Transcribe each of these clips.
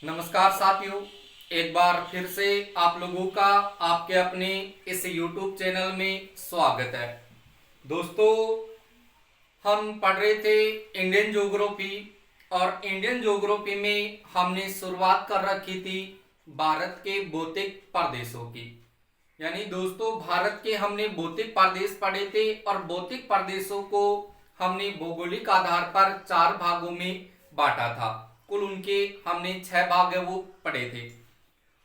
नमस्कार साथियों, एक बार फिर से आप लोगों का आपके अपने इस YouTube चैनल में स्वागत है। दोस्तों, हम पढ़ रहे थे इंडियन ज्योग्राफी और इंडियन ज्योग्राफी में हमने शुरुआत कर रखी थी भारत के भौतिक प्रदेशों की। यानी दोस्तों, भारत के हमने भौतिक प्रदेश पढ़े थे और भौतिक प्रदेशों को हमने भौगोलिक आधार पर 4 भागों में बांटा था। कुल उनके हमने 6 भाग है वो पढ़े थे।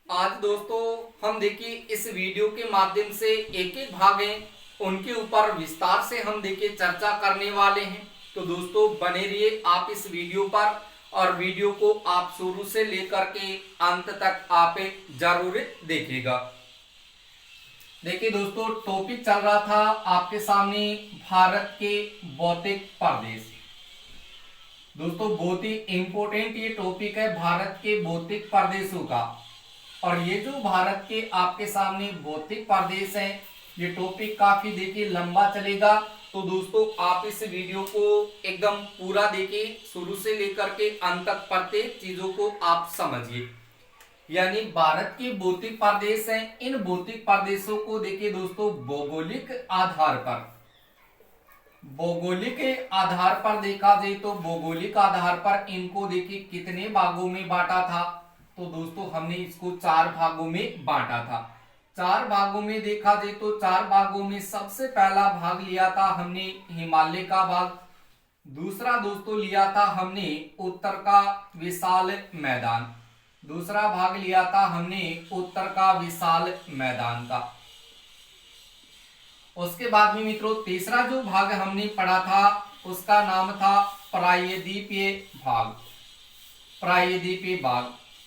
आज दोस्तों हम देखिए इस वीडियो के माध्यम से एक एक भाग है उनके ऊपर विस्तार से हम देखिए चर्चा करने वाले हैं। तो दोस्तों बने रहिए आप इस वीडियो पर और वीडियो को आप शुरू से लेकर के अंत तक आप जरूर देखिएगा। देखिए दोस्तों, टॉपिक चल रहा था आपके सामने भारत के भौतिक प्रदेश। दोस्तों बहुत ही इंपॉर्टेंट ये टॉपिक है भारत के भौतिक प्रदेशों का। और ये जो भारत के आपके सामने भौतिक प्रदेश है, ये टॉपिक काफी देखिए लंबा चलेगा। तो दोस्तों आप इस वीडियो को एकदम पूरा देखिए, शुरू से लेकर के अंत तक प्रत्येक चीजों को आप समझिए। यानी भारत के भौतिक प्रदेश हैं, इन भौतिक प्रदेशों को देखिए दोस्तों भौगोलिक आधार पर देखा जाए तो भौगोलिक आधार पर इनको देखिए कितने भागों में बांटा था। तो दोस्तों हमने इसको 4 भागों में बांटा था। 4 भागों में देखा जाए तो 4 भागों में सबसे पहला भाग लिया था हमने हिमालय का भाग। दूसरा दोस्तों लिया था हमने उत्तर का विशाल मैदान। दूसरा भाग लिया था हमने उत्तर का विशाल मैदान का। उसके बाद में मित्रों तीसरा जो भाग हमने पढ़ा था उसका नाम था प्रायद्वीपीय भाग।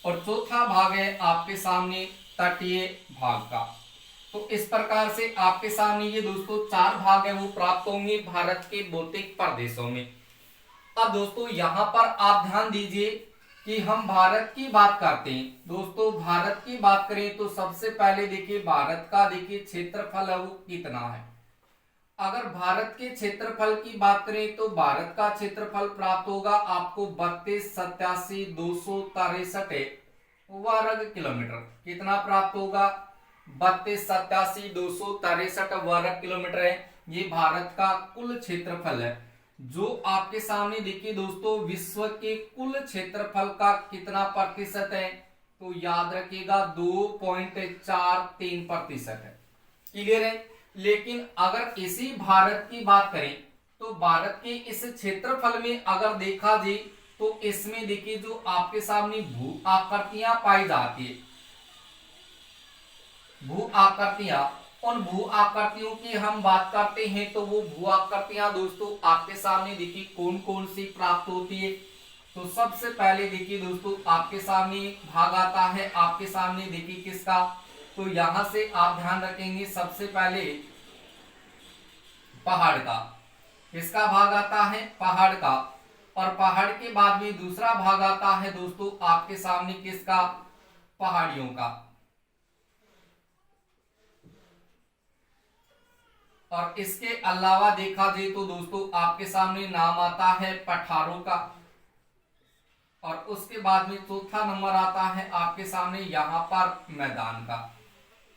और चौथा भाग है आपके सामने तटीय भाग का। तो इस प्रकार से आपके सामने ये दोस्तों 4 भाग है वो प्राप्त होंगे भारत के भौतिक प्रदेशों में। अब दोस्तों यहां पर आप ध्यान दीजिए कि हम भारत की बात करते हैं। दोस्तों भारत की बात करें तो सबसे पहले देखिए भारत का देखिए क्षेत्रफल है वो कितना है। अगर भारत के क्षेत्रफल की बात करें तो भारत का क्षेत्रफल प्राप्त होगा आपको 32,87,263 वर्ग किलोमीटर। कितना प्राप्त होगा? 32,87,263 वर्ग किलोमीटर है। ये भारत का कुल क्षेत्रफल है। जो आपके सामने देखिए दोस्तों विश्व के कुल क्षेत्रफल का कितना प्रतिशत है? तो याद रखिएगा 2.43% है। क्लियर है? लेकिन अगर इसी भारत की बात करें तो भारत के इस क्षेत्रफल में अगर देखा जाए तो इसमें देखिए जो आपके सामने भू आकृतियां पाई जाती है, भू आकृतियां, उन भू आकृतियों की हम बात करते हैं तो वो भू आकृतियां दोस्तों आपके सामने देखिए कौन कौन सी प्राप्त होती है। तो सबसे पहले देखिए दोस्तों आपके सामने भाग आता है आपके सामने देखिए किसका। तो यहां से आप ध्यान रखेंगे सबसे पहले पहाड़ का। किसका भाग आता है? पहाड़ का। और पहाड़ के बाद में दूसरा भाग आता है दोस्तों आपके सामने किसका? पहाड़ियों का। और इसके अलावा देखा जाए तो दोस्तों आपके सामने नाम आता है पठारों का। और उसके बाद में चौथा नंबर आता है आपके सामने यहां पर मैदान का।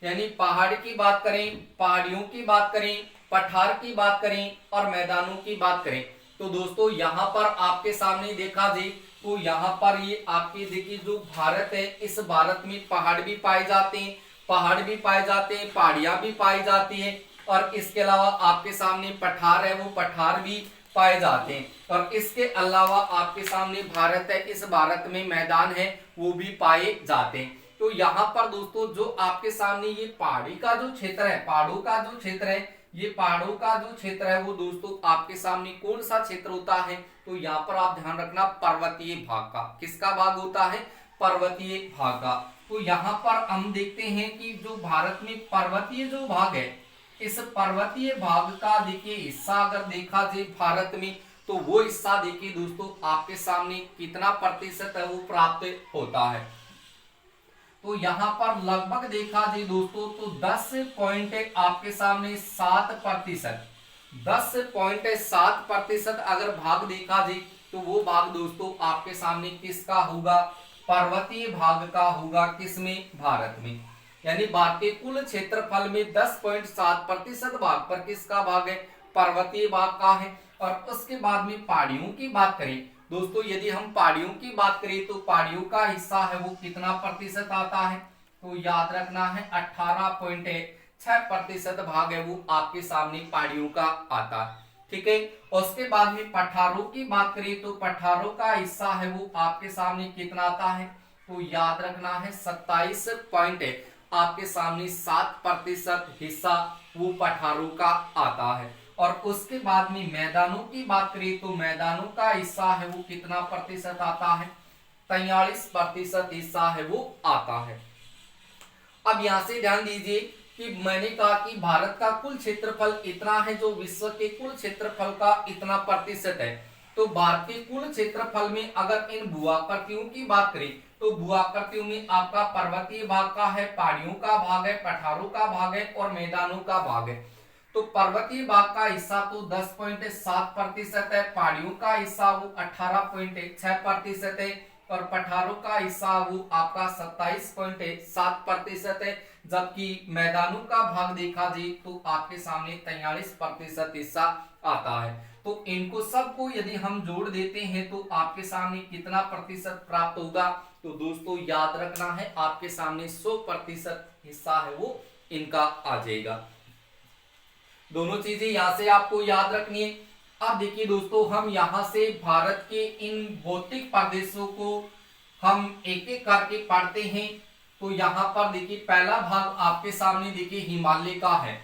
यानी पहाड़ की बात करें, पहाड़ियों की बात करें, पठार की बात करें और मैदानों की बात करें तो दोस्तों यहां पर आपके सामने देखा जाए तो यहां पर ये आपके देखिए जो भारत है, इस भारत में पहाड़ भी पाए जाते हैं, पहाड़ियां भी पाई जाती हैं। और इसके अलावा आपके सामने पठार है वो पठार भी पाए जाते हैं। और इसके अलावा आपके सामने भारत है, इस भारत में मैदान है वो भी पाए जाते हैं। तो यहाँ पर दोस्तों जो आपके सामने ये पहाड़ी का जो क्षेत्र है, पहाड़ों का जो क्षेत्र है, ये पहाड़ों का जो क्षेत्र है वो दोस्तों आपके सामने कौन सा क्षेत्र होता है? तो यहाँ पर आप ध्यान रखना पर्वतीय भाग का। किसका भाग होता है? पर्वतीय भाग का। तो यहाँ पर हम देखते हैं कि जो भारत में पर्वतीय जो भाग है, इस पर्वतीय भाग का देखिए हिस्सा अगर देखा जाए भारत में तो वो हिस्सा देखिए दोस्तों आपके सामने कितना प्रतिशत है वो प्राप्त होता है। तो यहाँ पर लगभग देखा जाए दोस्तों तो 10 आपके सामने 7%, 10.7% अगर भाग देखा जाए तो वो भाग दोस्तों आपके सामने किसका होगा? पर्वतीय भाग का होगा, किसमें, भारत में। यानी भारत के कुल क्षेत्रफल में 10.7% भाग पर किसका भाग है, पर्वतीय भाग का है। और उसके बाद में पहाड़ियों की बात करें दोस्तों, यदि हम पहाड़ियों की बात करें तो पहाड़ियों का हिस्सा है वो कितना प्रतिशत आता है, तो याद रखना है 18.6% भाग है वो आपके सामने पहाड़ियों का आता है। ठीक है। उसके बाद में पठारों की बात करें तो पठारों का हिस्सा है वो आपके सामने कितना आता है, तो याद रखना है 27 पॉइंट आपके सामने 7% हिस्सा वो पठारों का आता है। और उसके बाद में मैदानों की बात करें तो मैदानों का हिस्सा है वो कितना प्रतिशत आता है, 43% हिस्सा है वो आता है। अब यहां से ध्यान दीजिए कि मैंने कहा कि भारत का कुल क्षेत्रफल इतना है जो विश्व के कुल क्षेत्रफल का इतना प्रतिशत है। तो भारत के कुल क्षेत्रफल में अगर इन भूआकृतियों की बात करें तो भूआकृतियों में आपका पर्वतीय भाग का है, पहाड़ियों का भाग है, पठारों का भाग है और मैदानों का भाग है। तो पर्वतीय भाग का हिस्सा तो 10.7% है, पहाड़ियों का हिस्सा वो 18.6% है और पठारों का हिस्सा वो आपका 27.7% है। जबकि मैदानों का भाग देखा जाए तो आपके सामने 43% हिस्सा आता है। तो इनको सबको यदि हम जोड़ देते हैं तो आपके सामने कितना प्रतिशत प्राप्त होगा, तो दोस्तों याद रखना है आपके सामने 100% हिस्सा है वो इनका आ जाएगा। दोनों चीजें यहां से आपको याद रखनी है। अब देखिए दोस्तों, हम यहां से भारत के इन भौतिक प्रदेशों को हम एक एक करके पढ़ते हैं। तो यहां पर देखिए पहला भाग आपके सामने देखिए हिमालय का है,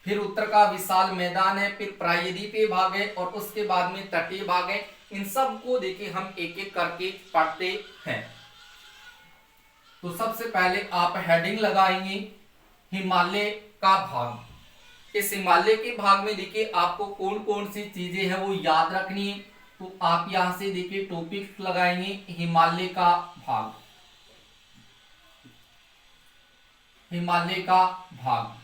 फिर उत्तर का विशाल मैदान है, फिर प्रायद्वीपीय भाग है और उसके बाद में तटीय भाग है। इन सब को देखिए हम एक एक करके पढ़ते हैं। तो सबसे पहले आप हेडिंग लगाएंगे हिमालय का भाग। इस हिमालय के भाग में देखिए आपको कौन कौन सी चीजें हैं वो याद रखनी है। तो आप यहां से देखिए टॉपिक लगाएंगे हिमालय का भाग, हिमालय का भाग।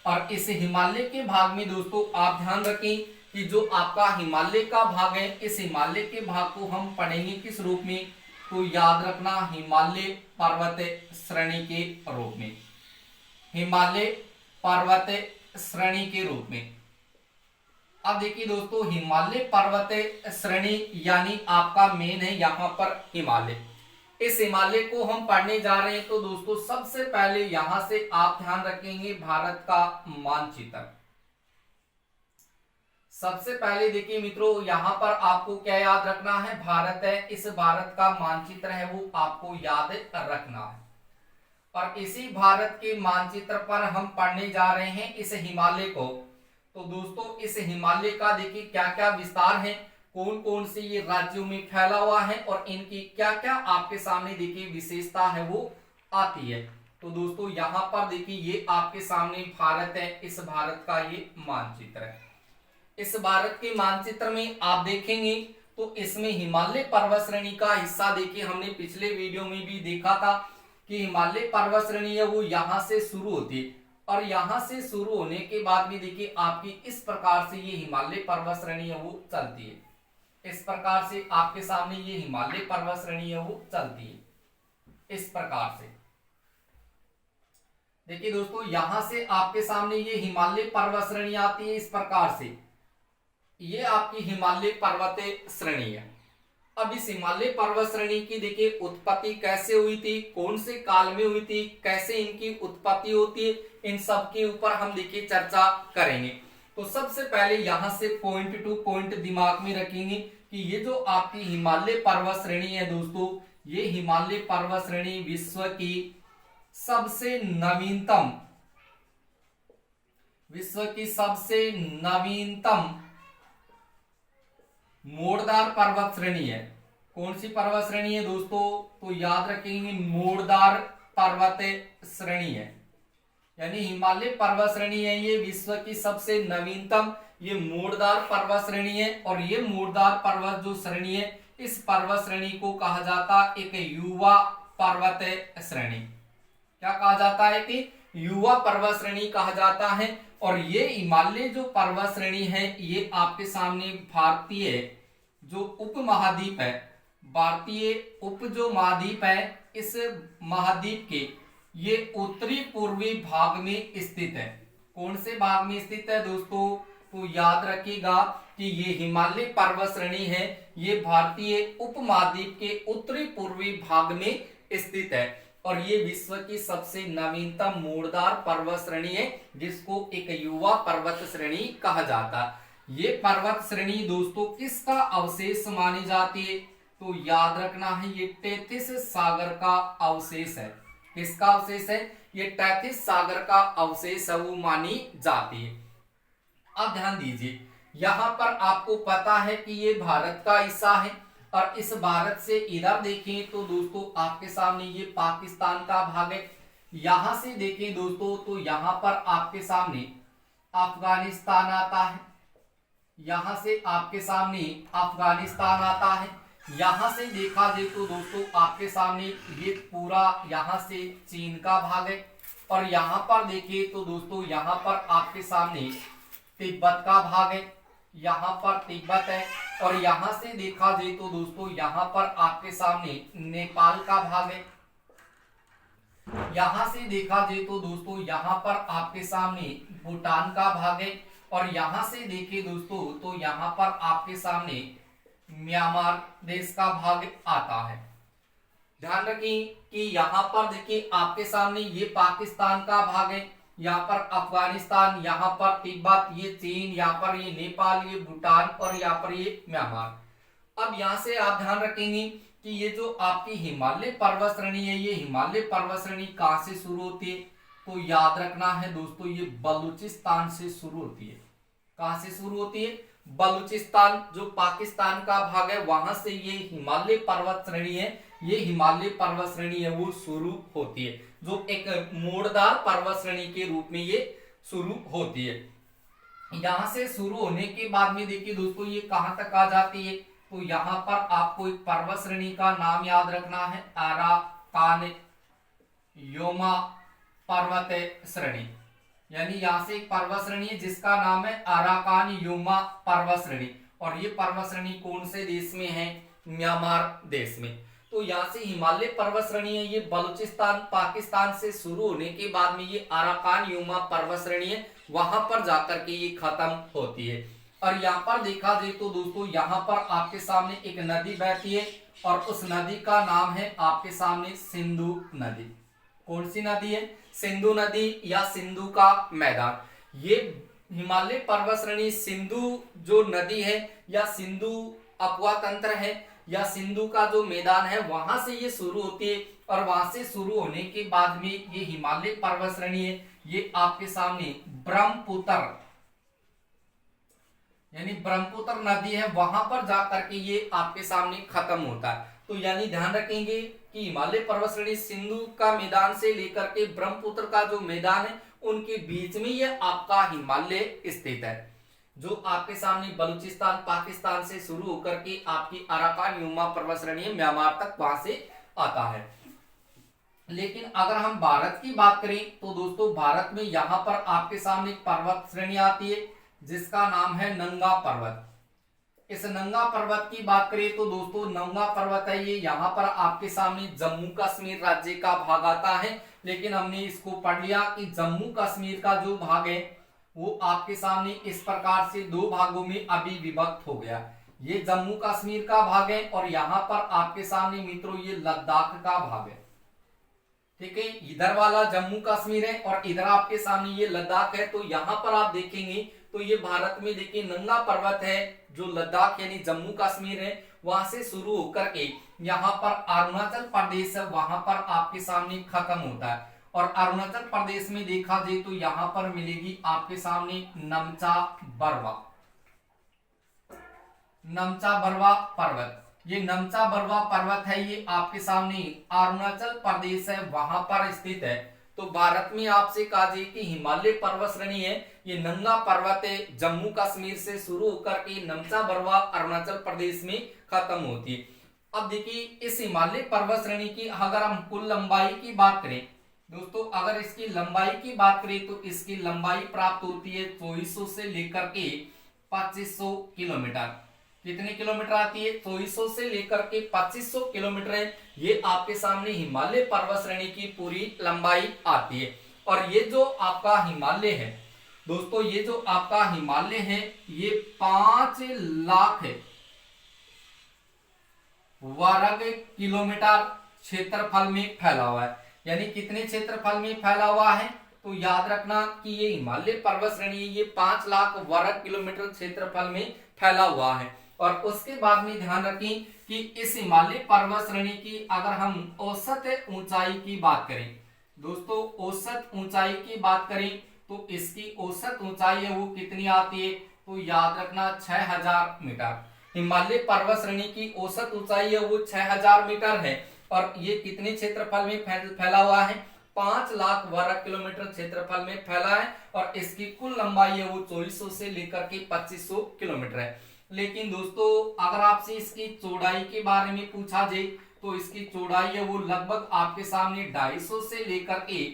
और इस हिमालय के भाग में दोस्तों आप ध्यान रखें कि जो आपका हिमालय का भाग है, इस हिमालय के भाग को हम पढ़ेंगे किस रूप में, तो याद रखना हिमालय पर्वत श्रेणी के रूप में, हिमालय पर्वत श्रेणी के रूप में। अब देखिए दोस्तों, हिमालय पर्वत श्रेणी यानी आपका मेन है यहां पर हिमालय। इस हिमालय को हम पढ़ने जा रहे हैं। तो दोस्तों सबसे पहले यहां से आप ध्यान रखेंगे भारत का मानचित्र। सबसे पहले देखिए मित्रों, यहां पर आपको क्या याद रखना है, भारत है, इस भारत का मानचित्र है वो आपको याद रखना है। और इसी भारत के मानचित्र पर हम पढ़ने जा रहे हैं इस हिमालय को। तो दोस्तों इस हिमालय का देखिए क्या क्या विस्तार है, कौन कौन से ये राज्यों में फैला हुआ है और इनकी क्या क्या आपके सामने देखिए विशेषता है वो आती है। तो दोस्तों यहाँ पर देखिए ये आपके सामने भारत है, इस भारत का ये मानचित्र है। इस भारत के मानचित्र में आप देखेंगे तो इसमें हिमालय पर्वत श्रेणी का हिस्सा देखिए, हमने पिछले वीडियो में भी देखा था कि हिमालय पर्वत श्रेणी है वो यहाँ से शुरू होती है और यहाँ से शुरू होने के बाद भी देखिए आपकी इस प्रकार से ये हिमालय पर्वत श्रेणी है वो चलती है। इस प्रकार से आपके सामने ये हिमालय पर्वत श्रेणी है वो चलती है इस प्रकार से। देखिए दोस्तों यहां से आपके सामने ये हिमालय पर्वत श्रेणी आती है इस प्रकार से, ये आपकी हिमालय पर्वत श्रेणी है। अब इस हिमालय पर्वत श्रेणी की देखिए उत्पत्ति कैसे हुई थी, कौन से काल में हुई थी, कैसे इनकी उत्पत्ति होती है, इन सब के ऊपर हम देखिए चर्चा करेंगे। तो सबसे पहले यहां से पॉइंट टू पॉइंट दिमाग में रखेंगे कि ये जो आपकी हिमालय पर्वत श्रेणी है दोस्तों, ये हिमालय पर्वत श्रेणी विश्व की सबसे नवीनतम, विश्व की सबसे नवीनतम मोड़दार पर्वत श्रेणी है। कौन सी पर्वत श्रेणी है दोस्तों, तो याद रखेंगे मोड़दार पर्वत श्रेणी है। यानी हिमालय पर्वत श्रेणी है ये विश्व की सबसे नवीनतम ये मोड़दार पर्वत श्रेणी है। और ये मोड़दार पर्वत जो श्रेणी है, इस पर्वत श्रेणी को कहा जाता है एक युवा पर्वत श्रेणी। क्या कहा जाता है कि युवा पर्वत श्रेणी कहा जाता है। और ये हिमालय जो पर्वत श्रेणी है ये आपके सामने भारतीय जो उपमहाद्वीप है, भारतीय उप जो महाद्वीप है, इस महाद्वीप के ये उत्तरी पूर्वी भाग में स्थित है। कौन से भाग में स्थित है दोस्तों? तो याद रखिएगा कि ये हिमालय पर्वत श्रेणी है, ये भारतीय उप महाद्वीप के उत्तरी पूर्वी भाग में स्थित है और ये विश्व की सबसे नवीनतम मूड़दार पर्वत श्रेणी है, जिसको एक युवा पर्वत श्रेणी कहा जाता है। ये पर्वत श्रेणी दोस्तों किसका अवशेष मानी जाती है? तो याद रखना है, ये तैतीस सागर का अवशेष है। किसका अवशेष है? ये तैतीस सागर का अवशेष है, वो मानी जाती है। अब ध्यान दीजिए, यहां पर आपको पता है कि ये भारत का हिस्सा है और इस भारत से इधर देखें तो दोस्तों आपके सामने ये पाकिस्तान का भाग है। यहां से देखें दोस्तों तो यहां पर आपके सामने अफगानिस्तान आता है, यहां से आपके सामने अफगानिस्तान आता है। यहां से देखा जाए तो दोस्तों आपके सामने ये पूरा यहां से चीन का भाग है और यहां पर देखिए तो दोस्तों यहां पर आपके सामने तिब्बत का भाग है, यहां पर तिब्बत है और यहां से देखा जाए तो दोस्तों यहां पर आपके सामने नेपाल का भाग है। यहां से देखा जाए तो दोस्तों यहां पर आपके सामने भूटान का भाग है और यहां से देखिए दोस्तों तो यहां पर आपके सामने म्यांमार देश का भाग आता है। ध्यान रखें कि यहां पर देखिए आपके सामने ये पाकिस्तान का भाग है, यहाँ पर अफगानिस्तान, यहाँ पर तिब्बत, ये चीन, यहाँ पर ये नेपाल, ये भूटान और यहाँ पर ये म्यांमार। अब यहाँ से आप ध्यान रखेंगे कि ये जो आपकी हिमालय पर्वत श्रेणी है, ये हिमालय पर्वत श्रेणी कहाँ से शुरू होती है? तो याद रखना है दोस्तों, ये बलूचिस्तान से शुरू होती है। कहाँ से शुरू होती है? बलूचिस्तान जो पाकिस्तान का भाग है, वहां से ये हिमालय पर्वत श्रेणी है, ये हिमालय पर्वत श्रेणी है वो शुरू होती है, जो एक मूड़दार पर्वत श्रेणी के रूप में ये शुरू होती है। यहां से शुरू होने के बाद में देखिए दोस्तों ये कहां तक आ जाती है? तो यहां पर आपको एक पर्वत श्रेणी का नाम याद रखना है, अराकान योमा पर्वत श्रेणी। यानी यहां से एक पर्वत श्रेणी है जिसका नाम है अराकान योमा पर्वत श्रेणी और ये पर्वत श्रेणी कौन से देश में है? म्यांमार देश में। तो यहाँ से हिमालय पर्वत श्रेणी है, ये बलूचिस्तान पाकिस्तान से शुरू होने के बाद में ये अराकान योमा पर्वत श्रेणी है, वहां पर जाकर के ये खत्म होती है। और यहाँ पर देखा जाए तो दोस्तों यहाँ पर आपके सामने एक नदी बहती है और उस नदी का नाम है आपके सामने सिंधु नदी। कौन सी नदी है? सिंधु नदी या सिंधु का मैदान। ये हिमालय पर्वत श्रेणी सिंधु जो नदी है या सिंधु अपवा तंत्र है या सिंधु का जो मैदान है, वहां से ये शुरू होती है और वहां से शुरू होने के बाद में ये हिमालय पर्वत श्रेणी है, ये आपके सामने ब्रह्मपुत्र यानी ब्रह्मपुत्र नदी है, वहां पर जाकर के ये आपके सामने खत्म होता है। तो यानी ध्यान रखेंगे कि हिमालय पर्वत श्रेणी सिंधु का मैदान से लेकर के ब्रह्मपुत्र का जो मैदान है, उनके बीच में ये आपका हिमालय स्थित है, जो आपके सामने बलूचिस्तान पाकिस्तान से शुरू होकर के आपकी अराकान योमा पर्वत श्रेणी म्यांमार तक वहां से आता है। लेकिन अगर हम भारत की बात करें तो दोस्तों भारत में यहाँ पर आपके सामने पर्वत श्रेणी आती है जिसका नाम है नंगा पर्वत। इस नंगा पर्वत की बात करें तो दोस्तों नंगा पर्वत है, ये यहाँ पर आपके सामने जम्मू कश्मीर राज्य का भाग आता है। लेकिन हमने इसको पढ़ लिया कि जम्मू कश्मीर का जो भाग है वो आपके सामने इस प्रकार से दो भागों में अभी विभक्त हो गया। ये जम्मू कश्मीर का भाग है और यहाँ पर आपके सामने मित्रों ये लद्दाख का भाग है। ठीक है, इधर वाला जम्मू कश्मीर है और इधर आपके सामने ये लद्दाख है। तो यहाँ पर आप देखेंगे तो ये भारत में देखिए नंगा पर्वत है जो लद्दाख यानी जम्मू कश्मीर है, वहां से शुरू होकर के यहाँ पर अरुणाचल प्रदेश है, वहां पर आपके सामने खत्म होता है। और अरुणाचल प्रदेश में देखा जाए तो यहाँ पर मिलेगी आपके सामने नमचा बरवा पर्वत। ये नमचा बरवा पर्वत है, ये आपके सामने अरुणाचल प्रदेश है वहां पर स्थित है। तो भारत में आपसे कहा जाए कि हिमालय पर्वत श्रेणी है, ये नंगा पर्वत है, जम्मू कश्मीर से शुरू होकर के नमचा बरवा अरुणाचल प्रदेश में खत्म होती है। अब देखिए इस हिमालय पर्वत श्रेणी की अगर हम कुल लंबाई की बात करें दोस्तों, अगर इसकी लंबाई की बात करें तो इसकी लंबाई प्राप्त होती है 2400 से लेकर के 2500 किलोमीटर। कितने किलोमीटर आती है? 2400 से लेकर के 2500 किलोमीटर है। ये आपके सामने हिमालय पर्वत श्रेणी की पूरी लंबाई आती है। और ये जो आपका हिमालय है दोस्तों, ये जो आपका हिमालय है ये 5 लाख वर्ग किलोमीटर क्षेत्रफल में फैला हुआ है। यानी कितने क्षेत्रफल में फैला हुआ है? तो याद रखना कि ये हिमालय पर्वत श्रेणी ये 5 लाख वर्ग किलोमीटर क्षेत्रफल में फैला हुआ है। और उसके बाद में ध्यान रखें कि इस हिमालय पर्वत श्रेणी की अगर हम औसत ऊंचाई की बात करें दोस्तों, औसत ऊंचाई की बात करें तो इसकी औसत ऊंचाई है वो कितनी आती है? तो याद रखना 6000 मीटर। हिमालय पर्वत श्रेणी की औसत ऊंचाई है वो 6000 मीटर है। और ये कितने क्षेत्रफल में फैला हुआ है? 5 लाख वर्ग किलोमीटर क्षेत्रफल में फैला है। और इसकी कुल लंबाई है वो 2400 से लेकर के 2500 किलोमीटर है। लेकिन दोस्तों अगर आपसे इसकी चौड़ाई के बारे में पूछा जाए तो इसकी चौड़ाई है वो लगभग आपके सामने 250 से लेकर के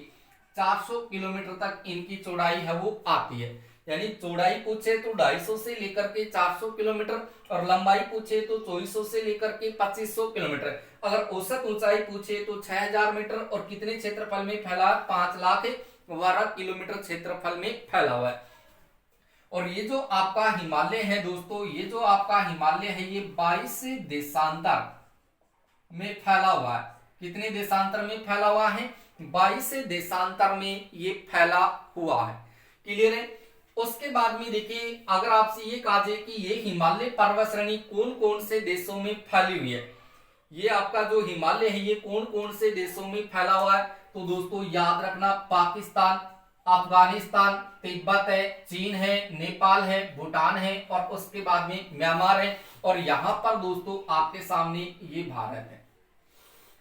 400 किलोमीटर तक इनकी चौड़ाई है वो आती है। यानी चौड़ाई पूछे तो 250 से लेकर के 400 किलोमीटर और लंबाई पूछे तो 2400 से लेकर के 2500 किलोमीटर। अगर औसत ऊंचाई पूछे तो 6000 मीटर और कितने क्षेत्रफल में फैला? 5 लाख वर्ग किलोमीटर क्षेत्रफल में फैला हुआ है। और ये जो आपका हिमालय है दोस्तों, ये जो आपका हिमालय है ये 22 देशांतर में फैला हुआ है। कितने देशांतर में फैला हुआ है? 22 देशांतर में ये फैला हुआ है। क्लियर है? उसके बाद में देखिए अगर आपसे ये कहा जाए कि ये हिमालय पर्वत श्रेणी कौन कौन से देशों में फैली हुई है, ये आपका जो हिमालय है ये कौन कौन से देशों में फैला हुआ है? तो दोस्तों याद रखना पाकिस्तान, अफगानिस्तान, तिब्बत है, चीन है, नेपाल है, भूटान है और उसके बाद में म्यांमार है। और यहां पर दोस्तों आपके सामने ये भारत है।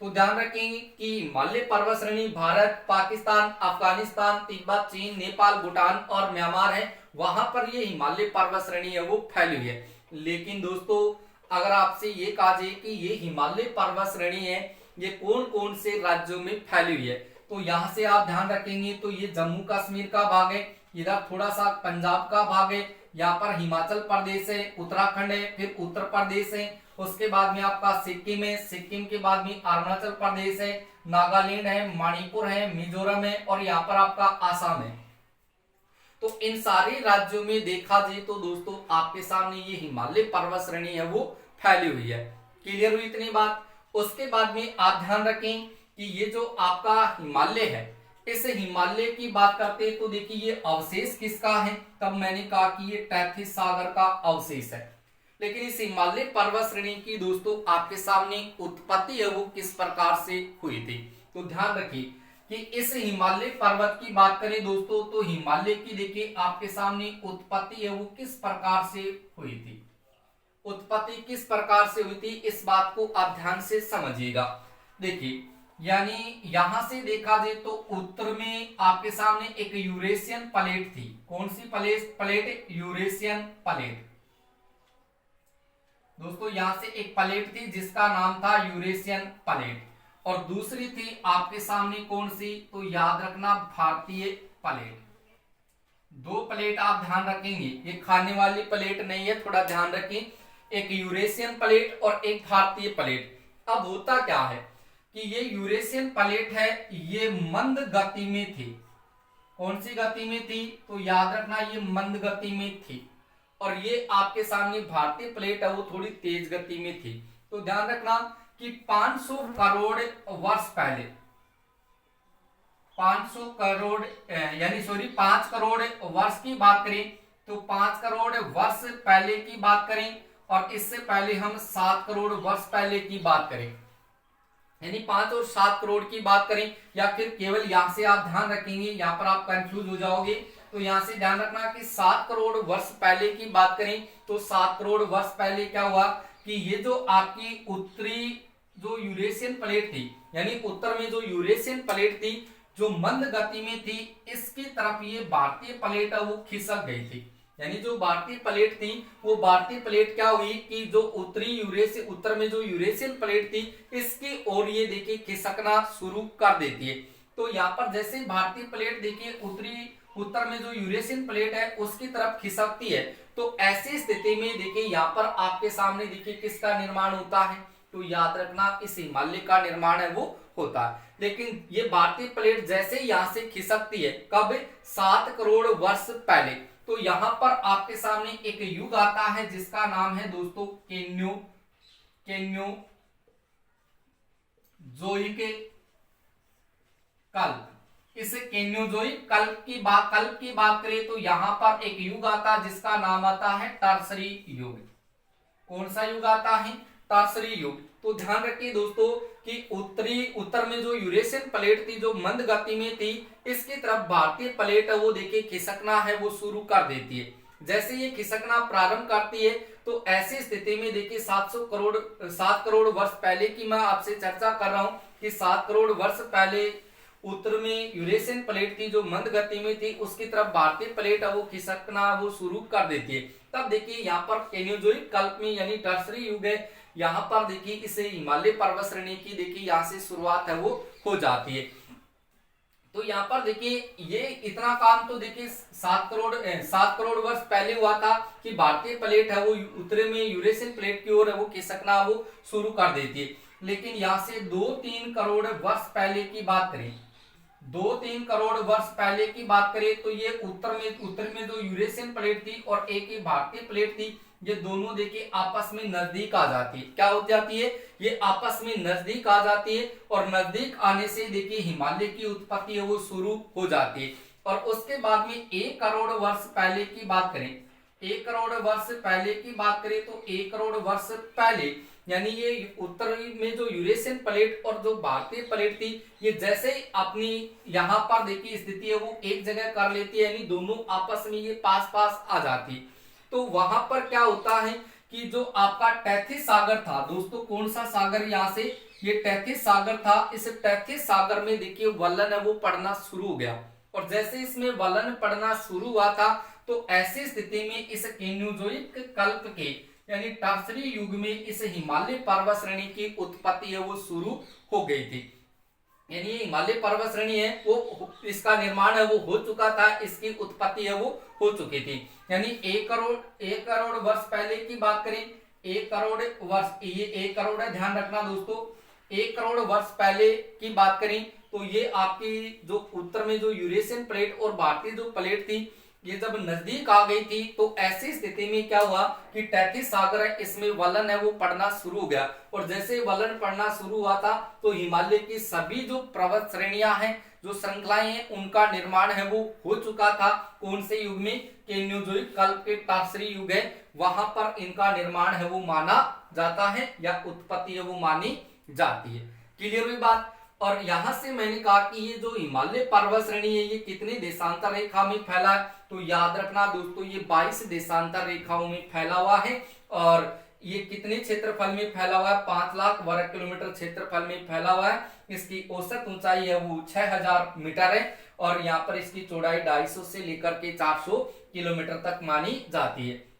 तो ध्यान रखेंगे कि हिमालय पर्वत श्रेणी भारत, पाकिस्तान, अफगानिस्तान, तिब्बत, चीन, नेपाल, भूटान और म्यांमार है, वहां पर ये हिमालय पर्वत श्रेणी है वो फैली हुई है। लेकिन दोस्तों अगर आपसे ये कहा जाए कि ये हिमालय पर्वत श्रेणी है ये कौन कौन से राज्यों में फैली हुई है, तो यहां से आप ध्यान रखेंगे तो ये जम्मू कश्मीर का भाग है, इधर थोड़ा सा पंजाब का भाग है, यहाँ पर हिमाचल प्रदेश है, उत्तराखंड है, फिर उत्तर प्रदेश है, उसके बाद में आपका सिक्किम है, सिक्किम के बाद में अरुणाचल प्रदेश है, नागालैंड है, मणिपुर है, मिजोरम है और यहाँ पर आपका आसाम है। तो इन सारे राज्यों में देखा जाए तो दोस्तों आपके सामने ये हिमालय पर्वत श्रेणी है वो फैली हुई है। क्लियर हुई इतनी बात? उसके बाद में आप ध्यान रखें कि ये जो आपका हिमालय है इस हिमालय की बात करते हैं तो देखिए ये अवशेष किसका है? तब मैंने कहा कि ये टैथिस सागर का अवशेष है। लेकिन इस हिमालय पर्वत श्रेणी की दोस्तों आपके सामने उत्पत्ति है वो किस प्रकार से हुई थी? तो ध्यान रखिए कि इस हिमालय पर्वत की बात करें दोस्तों तो हिमालय की देखिए आपके सामने उत्पत्ति है वो किस प्रकार से हुई थी। उत्पत्ति किस प्रकार से हुई थी इस बात को आप ध्यान से समझिएगा। देखिए यानी यहां से देखा जाए तो उत्तर में आपके सामने एक यूरेशियन प्लेट थी। कौन सी प्लेट? Eurasian plate. दोस्तों यहां से एक प्लेट थी जिसका नाम था यूरेशियन प्लेट और दूसरी थी आपके सामने कौन सी? तो याद रखना भारतीय प्लेट। दो प्लेट आप ध्यान रखेंगे, ये खाने वाली प्लेट नहीं है, थोड़ा ध्यान रखें। एक यूरेशियन प्लेट और एक भारतीय प्लेट। अब होता क्या है कि ये यूरेशियन प्लेट है ये मंद गति में थी। कौन सी गति में थी? तो याद रखना ये मंद गति में थी। और ये आपके सामने भारतीय प्लेट है वो थोड़ी तेज गति में थी। तो ध्यान रखना कि 500 करोड़ वर्ष पहले 500 करोड़ यानी 5 करोड़ वर्ष की बात करें तो 5 करोड़ वर्ष पहले की बात करें और इससे पहले हम 7 करोड़ वर्ष पहले की बात करें, यानी 5 और 7 करोड़ की बात करें या फिर केवल यहां से आप ध्यान रखेंगे, यहां पर आप कंफ्यूज हो जाओगे। तो यहां से ध्यान रखना कि 7 करोड़ वर्ष पहले की बात करें तो 7 करोड़ वर्ष पहले क्या हुआ कि ये जो आपकी उत्तरी जो यूरेशियन प्लेट थी यानी उत्तर में जो यूरेशियन प्लेट थी जो मंद गति में थी इसकी तरफ ये भारतीय प्लेट है वो खिसक गई थी। यानी जो भारतीय प्लेट थी वो भारतीय प्लेट क्या हुई कि जो उत्तर में जो यूरेशियन प्लेट थी इसकी ओर ये देखिए खिसकना शुरू कर देती है। तो यहाँ पर जैसे भारतीय प्लेट देखिए उत्तर में जो यूरेशियन प्लेट है उसकी तरफ खिसकती है, तो ऐसी स्थिति में देखिए यहाँ पर आपके सामने देखिए किसका निर्माण होता है, तो याद रखना इस हिमालय का निर्माण है वो होता है। लेकिन ये भारतीय प्लेट जैसे यहाँ से खिसकती है, कब, 7 करोड़ वर्ष पहले, तो यहाँ पर आपके सामने एक युग आता है जिसका नाम है दोस्तों केन्योजोइक कल्प। इस केन्योजोइक कल्प की बात करें तो यहाँ पर एक युग आता है जिसका नाम आता है टर्सरी युग। कौन सा युग आता है, टर्सरी युग। तो ध्यान रखिए दोस्तों कि उत्तर में जो यूरेशियन प्लेट थी जो मंद गति में थी, इसकी तरफ भारतीय प्लेट है वो देखिए खिसकना है वो शुरू कर देती है। जैसे ये खिसकना प्रारंभ करती है तो ऐसी स्थिति में देखिए 7 करोड़ वर्ष पहले की मैं आपसे चर्चा कर रहा हूं कि 7 करोड़ वर्ष पहले उत्तर में यूरेशियन प्लेट थी जो मंद गति में थी, उसकी तरफ भारतीय प्लेट है वो खिसकना वो शुरू कर देती है। तब देखिए यहाँ पर केन्योजोइक कल्प में यानी टर्सरी युग है, यहाँ पर देखिए इसे हिमालय पर्वत श्रेणी की देखिए यहाँ से शुरुआत है वो हो जाती है। तो यहाँ पर देखिए ये इतना काम तो देखिए 7 करोड़ वर्ष पहले हुआ था कि भारतीय प्लेट है वो उत्तरी में यूरेशियन प्लेट की ओर है वो खिसकना वो शुरू कर देती है। लेकिन यहाँ से 2-3 करोड़ वर्ष पहले की बात करें, 2-3 करोड़ वर्ष पहले की बात करें तो ये उत्तर में जो यूरेशियन प्लेट थी और एक ही भारतीय प्लेट थी, ये दोनों देखिए आपस में नजदीक आ जाती है। क्या हो जाती है, ये आपस में नजदीक आ जाती है और नजदीक आने से देखिए हिमालय की उत्पत्ति है वो शुरू हो जाती है। और उसके बाद में 1 करोड़ वर्ष पहले की बात करें, 1 करोड़ वर्ष पहले की बात करें तो 1 करोड़ वर्ष पहले यानी ये उत्तर में जो यूरेशियन प्लेट और जो भारतीय प्लेट थी, ये जैसे ही अपनी यहाँ पर देखिए स्थिति है वो एक जगह कर लेती है, यानी दोनों आपस में ये पास आ जाती। तो वहां पर क्या होता है कि जो आपका टैथिस सागर था दोस्तों, कौन सा सागर, यहाँ से ये टैथिस सागर था, इस टैथिस सागर में देखिए वलन है वो पड़ना शुरू हो गया। और जैसे इसमें वलन पड़ना शुरू हुआ था तो ऐसी स्थिति में इस केन्योजोइक कल्प के यानी टर्सरी युग में इस हिमालय पर्वत श्रेणी की उत्पत्ति है वो शुरू हो गई थी। यानी ये हिमालय पर्वत श्रेणी है वो इसका निर्माण है वो हो चुका था, इसकी उत्पत्ति है वो हो चुकी थी। यानी 1 करोड़ वर्ष पहले की बात करें, 1 करोड़ वर्ष, ये 1 करोड़ है, ध्यान रखना दोस्तों, 1 करोड़ वर्ष पहले की बात करें तो ये आपकी जो उत्तर में जो यूरेशियन प्लेट और भारतीय जो प्लेट थी ये जब नजदीक आ गई थी तो ऐसी स्थिति में क्या हुआ कि टैथिस सागर है इसमें वलन है वो पड़ना शुरू हो गया। और जैसे वलन पड़ना शुरू हुआ था तो हिमालय की सभी जो पर्वत श्रेणियां हैं, जो श्रृंखलाएं हैं, उनका निर्माण है वो हो चुका था। कौन से युग में, केन्योजोइक कल्प के टर्सरी युग है, वहां पर इनका निर्माण है वो माना जाता है या उत्पत्ति है वो मानी जाती है। क्लियर हुई बात। और यहां से मैंने कहा कि ये जो हिमालय पर्वत श्रेणी है ये कितने देशांतर रेखा में फैला है, तो याद रखना दोस्तों ये 22 देशांतर रेखाओं में फैला हुआ है। और ये कितने क्षेत्रफल में फैला हुआ है, 5 लाख वर्ग किलोमीटर क्षेत्रफल में फैला हुआ है। इसकी औसत ऊंचाई है वो 6000 मीटर है और यहाँ पर इसकी चौड़ाई 250 से लेकर के 400 किलोमीटर तक मानी जाती है।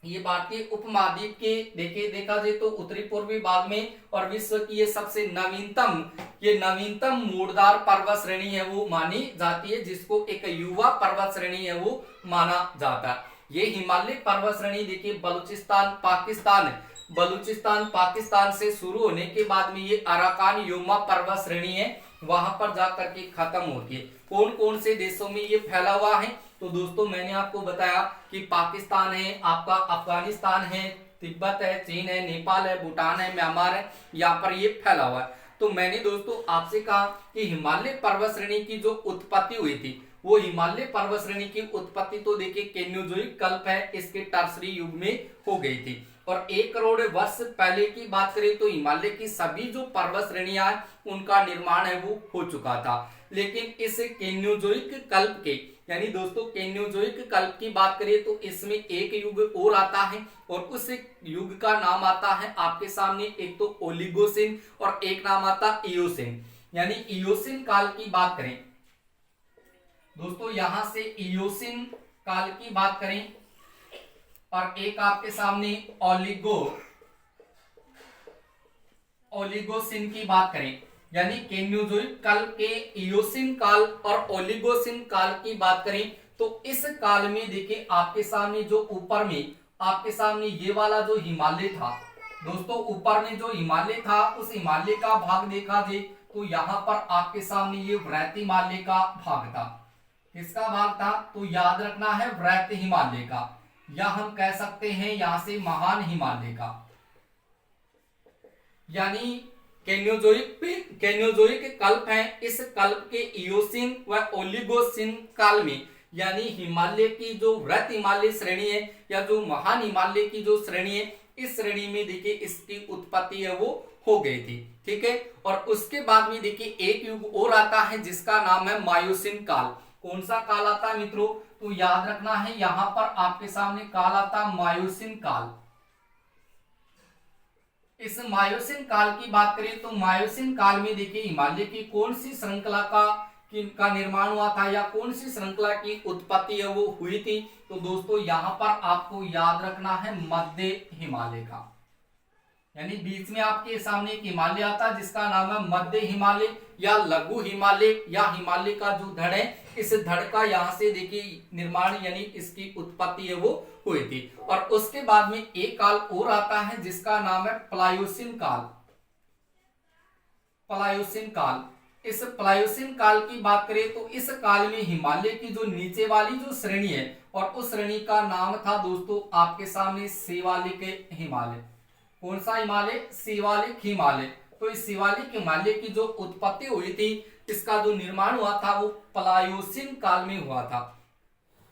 ये भारतीय उपमहाद्वीप के देखा जाए तो उत्तरी पूर्वी भाग में और विश्व की ये सबसे नवीनतम मूड़दार पर्वत श्रेणी है वो मानी जाती है, जिसको एक युवा पर्वत श्रेणी है वो माना जाता है। ये हिमालय पर्वत श्रेणी देखिए बलूचिस्तान पाकिस्तान से शुरू होने के बाद में ये अराकान योमा पर्वत श्रेणी है वहां पर जाकर के खत्म होती है। कौन कौन से देशों में ये फैला हुआ है, तो दोस्तों मैंने आपको बताया कि पाकिस्तान है, आपका अफगानिस्तान है, तिब्बत है, चीन है, नेपाल है, भूटान है, म्यांमार है, यहाँ पर ये फैला हुआ है। तो मैंने दोस्तों आपसे कहा कि हिमालय पर्वत श्रेणी की जो उत्पत्ति हुई थी वो हिमालय पर्वत श्रेणी की उत्पत्ति तो देखिए केन्योजोइक कल्प है इसके टर्सरी युग में हो गई थी। और 1 करोड़ वर्ष पहले की बात करें तो हिमालय की सभी जो पर्वत श्रेणियां उनका निर्माण है वो हो चुका था। लेकिन इस केन्योजोइक कल्प के यानी दोस्तों केन्योजोइक कल्प की बात करें तो इसमें एक युग और आता है और उस युग का नाम आता है आपके सामने, एक तो ओलिगोसिन और एक नाम आता इयोसिन। यानी इयोसिन काल की बात करें दोस्तों, यहां से इयोसिन काल की बात करें और एक आपके सामने ओलिगोसिन की बात करें। यानी केन्योजोइक काल के इयोसिन काल और ओलिगोसिन काल की बात करें तो इस काल में देखिए आपके सामने जो ऊपर में आपके सामने ये वाला जो हिमालय था दोस्तों, ऊपर में जो हिमालय था उस हिमालय का भाग देखा जाए तो यहाँ पर आपके सामने ये वृत्त हिमालय का भाग था। किसका भाग था? तो याद रखना है वृत्त हिमालय का, या हम कह सकते हैं यहां से महान हिमालय का। यानी केन्योजोइक कल्प है। इस कल्प के इयोसिन व ओलिगोसिन काल में यानी हिमालय की जो वृत्त हिमालय श्रेणी है या जो महान हिमालय की जो श्रेणी है, इस श्रेणी में देखिए इसकी उत्पत्ति है वो हो गई थी। ठीक है, और उसके बाद में देखिए एक युग और आता है जिसका नाम है मायोसिन काल। कौन सा काल आता है मित्रों? तो याद रखना है यहां पर आपके सामने काल आता है मायोसिन काल। इस मायोसिन काल की बात करें तो मायोसिन काल में देखिए हिमालय की कौन सी श्रृंखला का निर्माण हुआ था या कौन सी श्रृंखला की उत्पत्ति है वो हुई थी? तो दोस्तों यहां पर आपको याद रखना है मध्य हिमालय का। यानी बीच में आपके सामने एक हिमालय आता है जिसका नाम है मध्य हिमालय या लघु हिमालय या हिमालय का जो धड़ है, इस धड़ का यहां से देखिए निर्माण यानी इसकी उत्पत्ति है वो हुई थी। और उसके बाद में एक काल और आता है जिसका नाम है प्लायोसिन काल। प्लायोसिन काल, इस प्लायोसिन काल की बात करें तो इस काल में हिमालय की जो नीचे वाली जो श्रेणी है और उस श्रेणी का नाम था दोस्तों आपके सामने शिवालिक हिमालय। कौन सा हिमालय? शिवालिक हिमालय। तो इस शिवालिक हिमालय की जो उत्पत्ति हुई थी, इसका जो निर्माण हुआ था वो प्लायोसिन काल में हुआ था।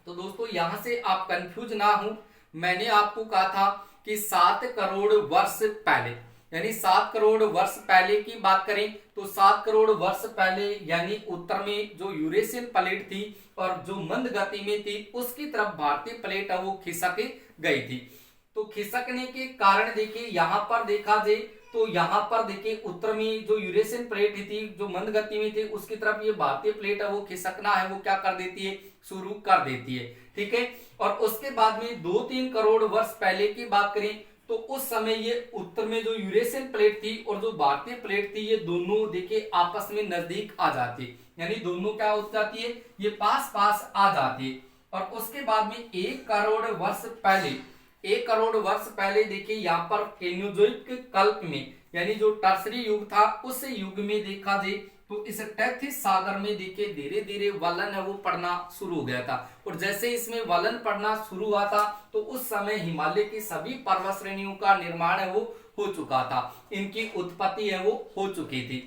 तो दोस्तों यहां से आप कंफ्यूज ना हो, मैंने आपको कहा था कि 7 करोड़ वर्ष पहले, यानी 7 करोड़ वर्ष पहले की बात करें तो 7 करोड़ वर्ष पहले यानी उत्तर में जो यूरेशियन प्लेट थी और जो मंद गति में थी उसकी तरफ भारतीय प्लेट है वो खिसक गई थी। तो खिसकने के कारण देखिए यहां पर देखा जाए तो यहां पर देखिए उत्तर में जो यूरेशियन प्लेट थी जो मंद गति में थी उसकी तरफ ये भारतीय प्लेट है वो खिसकना है वो क्या कर देती है? शुरू कर देती है। ठीक है, और उसके बाद में 2-3 करोड़ वर्ष पहले की बात करें तो उस समय ये उत्तर में जो यूरेशियन प्लेट थी और जो भारतीय प्लेट थी ये दोनों देखिए आपस में नजदीक आ जाती है, यानी दोनों क्या हो जाती है? ये पास पास आ जाती है। और उसके बाद में 1 करोड़ वर्ष पहले, 1 करोड़ वर्ष पहले देखिए यहाँ पर केन्योजोइक कल्प में यानी जो टर्सरी युग था उस युग में देखा जाए तो इस टेथिस सागर में देखिए धीरे धीरे वलन है वो पड़ना शुरू हो गया था। और जैसे इसमें वलन पड़ना शुरू हुआ था तो उस समय हिमालय की सभी पर्वत श्रेणियों का निर्माण है वो हो चुका था, इनकी उत्पत्ति है वो हो चुकी थी।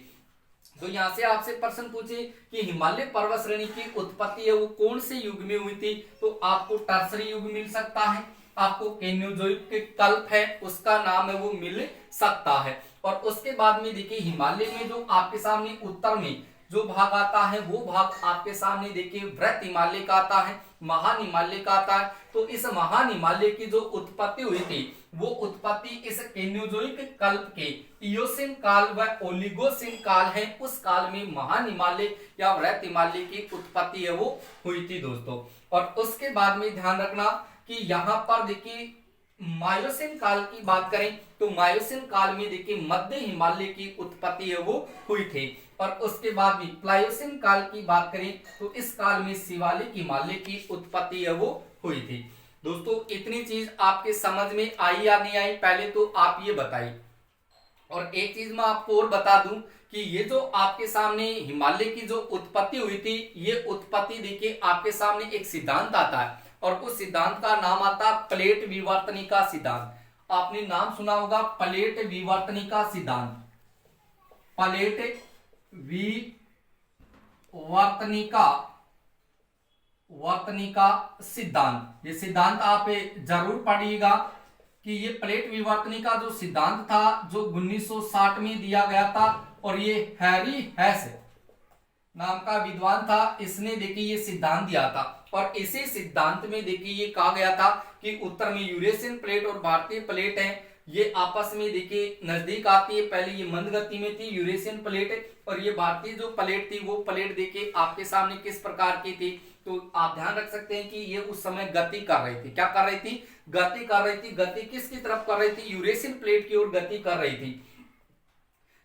तो यहां से आपसे प्रश्न पूछे कि हिमालय पर्वत श्रेणी की उत्पत्ति है वो कौन से युग में हुई थी? तो आपको टर्सरी युग मिल सकता है, आपको केन्योजोइक कल्प है उसका नाम है वो मिल सकता है। और उसके बाद में देखिए हिमालय में जो आपके सामने उत्तर में जो भाग आता है वो भाग आपके सामने देखिए वृत्त हिमालय का आता है, महान हिमालय का आता है। तो इस महान हिमालय की जो उत्पत्ति हुई थी वो उत्पत्ति इस केन्योजोइक कल्प के इयोसिन काल व ओलिगोसिन काल है, उस काल में महान हिमालय या वृत्त हिमालय की उत्पत्ति है वो हुई थी दोस्तों। और उसके बाद में ध्यान रखना कि यहाँ पर देखिए मायोसिन काल की बात करें तो मायोसिन काल में देखिए मध्य हिमालय की उत्पत्ति है वो हुई थी। और उसके बाद में प्लायोसिन काल की बात करें तो इस काल में शिवालिक हिमालय की उत्पत्ति है वो हुई थी। दोस्तों इतनी चीज आपके समझ में आई या नहीं आई पहले तो आप ये बताइए। और एक चीज मैं आपको और बता दूं कि ये जो आपके सामने हिमालय की जो उत्पत्ति हुई थी ये उत्पत्ति देखिए आपके सामने एक सिद्धांत आता है और उस सिद्धांत का नाम आता है प्लेट विवर्तनिका सिद्धांत। आपने नाम सुना होगा प्लेट विवर्तनिका सिद्धांत। प्लेट विवर्तनिका सिद्धांत, ये सिद्धांत आप जरूर पढ़िएगा कि ये प्लेट विवर्तनिका जो सिद्धांत था जो 1960 में दिया गया था और ये हैरी हैस नाम का विद्वान था, इसने देखिए ये सिद्धांत दिया था। और इसी सिद्धांत में देखिए ये कहा गया था कि उत्तर में यूरेशियन प्लेट और भारतीय प्लेट है ये आपस में देखिए नजदीक आती है। पहले ये मंद गति में थी यूरेशियन प्लेट और ये भारतीय जो प्लेट थी वो प्लेट देखिए आपके सामने किस प्रकार की थी। तो आप ध्यान रख सकते हैं कि ये उस समय गति कर रही थी। क्या कर रही थी? गति कर रही थी। गति किसकी तरफ कर रही थी? यूरेशियन प्लेट की ओर गति कर रही थी।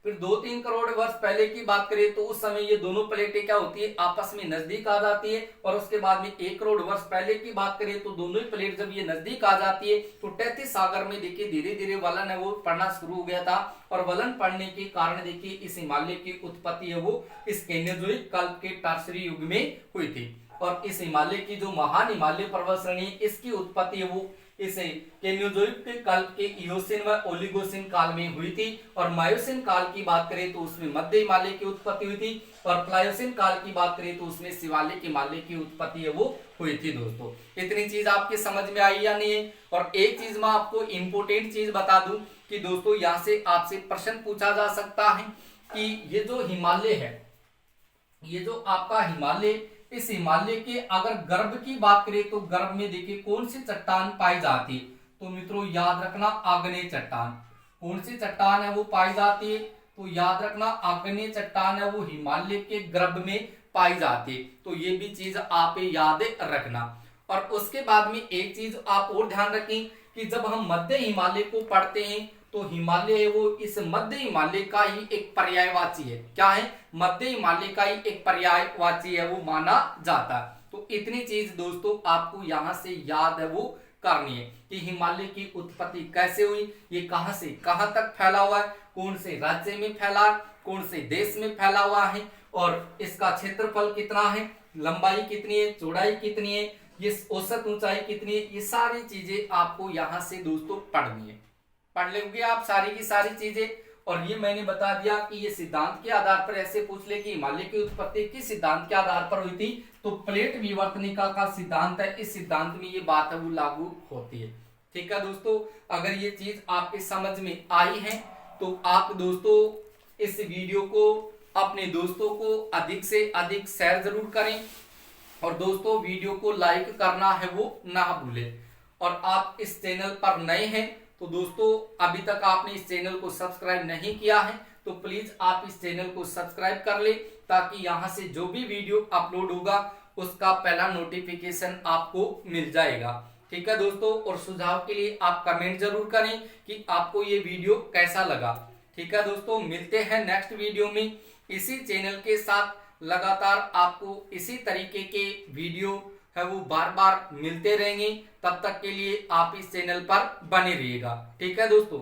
फिर 2-3 करोड़ वर्ष पहले की बात करें तो उस समय ये दोनों प्लेटें क्या होती है, आपस में नजदीक आ जाती है। और उसके बाद में 1 करोड़ वर्ष पहले की बात करें तो दोनों ही प्लेट जब ये नजदीक आ जाती है तो तैतीस सागर में देखिए धीरे धीरे वलन है वो पड़ना शुरू हो गया था। और वलन पड़ने के कारण देखिए इस हिमालय की उत्पत्ति है वो इस कैनियोजोइक काल के टर्शियरी युग में हुई थी। और इस हिमालय की जो महान हिमालय पर्वत श्रेणी इसकी उत्पत्ति है वो इसे कैनियोजोइक काल के इयोसीन व ओलिगोसीन काल में हुई थी। और मायोसीन काल की बात करें तो उसमें मध्य हिमालय की उत्पत्ति हुई थी। और प्लायोसीन काल की बात करें तो उसमें शिवालिक हिमालय की उत्पत्ति है वो हुई थी। दोस्तों इतनी चीज आपके समझ में आई या नहीं है। और एक चीज मैं आपको इंपोर्टेंट चीज बता दूं कि दोस्तों यहाँ से आपसे प्रश्न पूछा जा सकता है कि ये जो हिमालय है, ये जो आपका हिमालय, इस हिमालय के अगर गर्भ की बात करें तो गर्भ में देखिए कौन सी चट्टान पाई जाती है। तो मित्रों याद रखना आग्नेय चट्टान। कौन सी चट्टान है वो पाई जाती है, तो याद रखना आग्नेय चट्टान है वो हिमालय के गर्भ में पाई जाती है। तो ये भी चीज आप याद रखना। और उसके बाद में एक चीज आप और ध्यान रखें कि जब हम मध्य हिमालय को पढ़ते हैं तो हिमालय है वो इस मध्य हिमालय का ही एक पर्यायवाची है। क्या है, मध्य हिमालय का ही एक पर्यायवाची है वो माना जाता है। तो इतनी चीज दोस्तों आपको यहां से याद है वो करनी है कि हिमालय की उत्पत्ति कैसे हुई, ये कहां से कहां तक फैला हुआ है, कौन से राज्य में फैला है, कौन से देश में फैला हुआ है, और इसका क्षेत्रफल कितना है, लंबाई कितनी है, चौड़ाई कितनी है, ये औसत ऊंचाई कितनी है, ये सारी चीजें आपको यहां से दोस्तों पढ़नी है। पढ़ लोगे आप सारी की सारी चीजें। और ये मैंने बता दिया कि ये सिद्धांत के आधार पर ऐसे पूछ ले कि हिमालय की उत्पत्ति किस सिद्धांत के आधार पर हुई थी, तो प्लेट विवर्तनिका का सिद्धांत है, इस सिद्धांत में ये बात है वो लागू होती है। ठीक है दोस्तों, अगर ये चीज आपके समझ में आई है तो आप दोस्तों इस वीडियो को अपने दोस्तों को अधिक से अधिक शेयर जरूर करें। और दोस्तों वीडियो को लाइक करना है वो ना भूलें। और आप इस चैनल पर नए हैं तो दोस्तों अभी तक आपने इस चैनल को सब्सक्राइब नहीं किया है तो प्लीज आप इस चैनल को सब्सक्राइब कर ले, ताकि यहां से जो भी वीडियो अपलोड होगा उसका पहला नोटिफिकेशन आपको मिल जाएगा। ठीक है दोस्तों, और सुझाव के लिए आप कमेंट जरूर करें कि आपको ये वीडियो कैसा लगा। ठीक है दोस्तों, मिलते हैं नेक्स्ट वीडियो में इसी चैनल के साथ। लगातार आपको इसी तरीके के वीडियो है वो बार बार मिलते रहेंगे। तब तक के लिए आप इस चैनल पर बने रहिएगा। ठीक है दोस्तों।